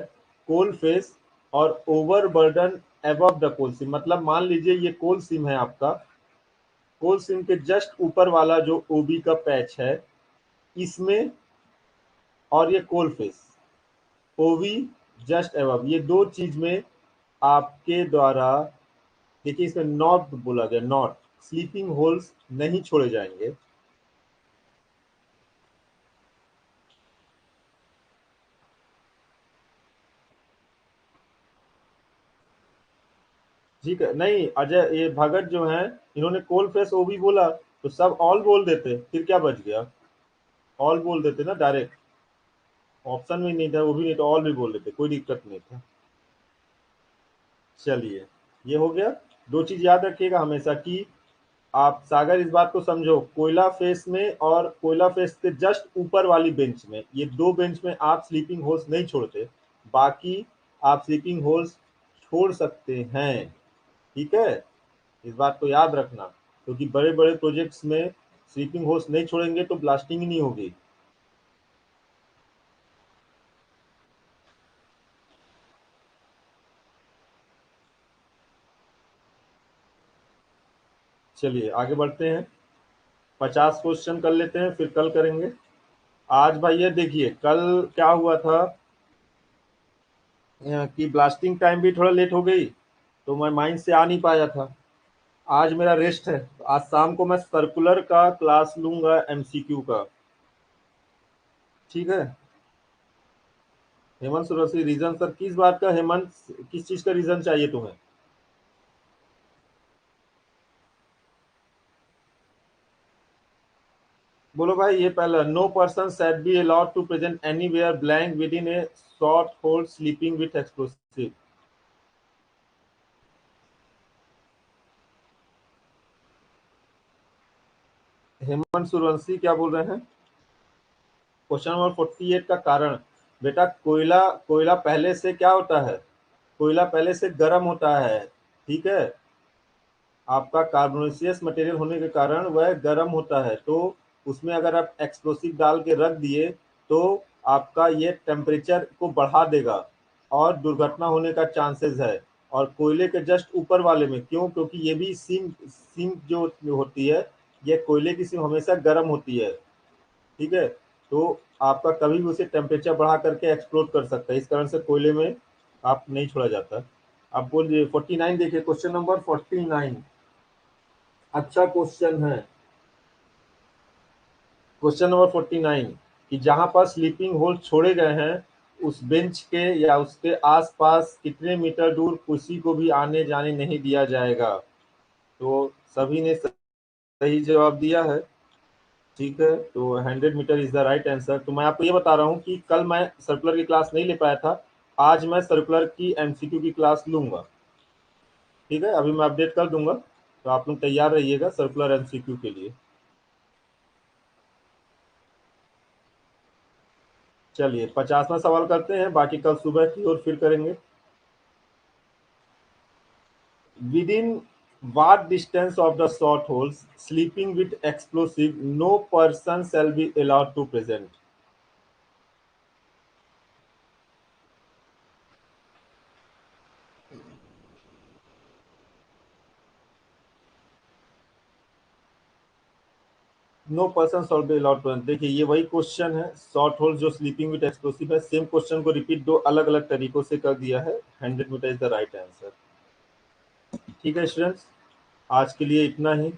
कोल फेस और overburden above the coal seam, मतलब मान लीजिए ये कोल सिम है आपका, कोल सिम के जस्ट ऊपर वाला जो ओबी का पैच है इसमें, और ये कोल फेस, ओवी जस्ट एबव, ये दो चीज में आपके द्वारा देखिए इसमें नॉट बोला गया, नॉट, स्लीपिंग होल्स नहीं छोड़े जाएंगे। ठीक है, नहीं अजय, ये भगत जो है, इन्होंने कोल फेस ओ भी बोला, तो सब ऑल बोल देते, फिर क्या बच गया, ऑल बोल देते ना डायरेक्ट, ऑप्शन में नहीं था वो भी, नहीं तो ऑल भी बोल देते, कोई दिक्कत नहीं था। चलिए, ये हो गया। दो चीज याद रखिएगा हमेशा कि आप सागर इस बात को समझो, कोयला फेस में और कोयला फेस के जस्ट ऊपर वाली बेंच में, ये दो बेंच में आप स्लीपिंग होल्स नहीं छोड़ते, बाकी आप स्लीपिंग होल्स छोड़ सकते हैं। ठीक है, इस बात को याद रखना, क्योंकि बड़े बड़े प्रोजेक्ट्स में स्लीपिंग होल्स नहीं छोड़ेंगे तो ब्लास्टिंग ही नहीं होगी। चलिए आगे बढ़ते हैं, 50 क्वेश्चन कर लेते हैं, फिर कल करेंगे। आज भाई ये देखिए, कल क्या हुआ था कि ब्लास्टिंग टाइम भी थोड़ा लेट हो गई, तो मैं माइंड से आ नहीं पाया था। आज मेरा रेस्ट है, तो आज शाम को मैं सर्कुलर का क्लास लूंगा, एमसीक्यू का। ठीक है, हेमंत सुरसी, रीजन सर किस बात का, हेमंत किस चीज का रीजन चाहिए तुम्हें? बोलो भाई, ये पहला, no person set be allowed to present anywhere blank within a short hold sleeping with explosive. Hemant Suryavanshi क्या बोल रहे हैं? क्वेश्चन नंबर 48 का कारण, बेटा कोयला, कोयला पहले से क्या होता है, कोयला पहले से गर्म होता है। ठीक है, आपका कार्बोनेशियस मटेरियल होने के कारण वह गर्म होता है, तो उसमें अगर आप एक्सप्लोसिव डाल के रख दिए तो आपका ये टेम्परेचर को बढ़ा देगा और दुर्घटना होने का चांसेस है। और कोयले के जस्ट ऊपर वाले में क्यों, क्योंकि ये भी सिंक, सिंक जो होती है, ये कोयले की सिंक हमेशा गर्म होती है। ठीक है, तो आपका कभी भी उसे टेम्परेचर बढ़ा करके एक्सप्लोड कर सकता है, इस कारण से कोयले में आप नहीं छोड़ा जाता। आप बोलिए 49, देखिए क्वेश्चन नंबर 49, अच्छा क्वेश्चन है। क्वेश्चन नंबर 49, कि जहां पर स्लीपिंग होल छोड़े गए हैं उस बेंच के या उसके आसपास कितने मीटर दूर किसी को भी आने जाने नहीं दिया जाएगा। तो सभी ने सही जवाब दिया है। ठीक है, तो 100 metre is the right answer. तो मैं आपको ये बता रहा हूँ कि कल मैं सर्कुलर की क्लास नहीं ले पाया था, आज मैं सर्कुलर की एमसीक्यू की क्लास लूंगा। ठीक है, अभी मैं अपडेट कर दूंगा, तो आप लोग तैयार रहिएगा सर्कुलर एमसीक्यू के लिए। चलिए 50वां सवाल करते हैं, बाकी कल सुबह की ओर फिर करेंगे। With in what distance of the short holes sleeping with explosive no person shall be allowed to present? No person shall be allowed to, देखिए ये वही क्वेश्चन है, शॉर्ट होल जो स्लीपिंग विद एक्सप्लोसिव है, सेम क्वेश्चन को रिपीट दो अलग अलग तरीकों से कर दिया है। 100 metre is the right answer. ठीक है स्टूडेंट्स, आज के लिए इतना ही।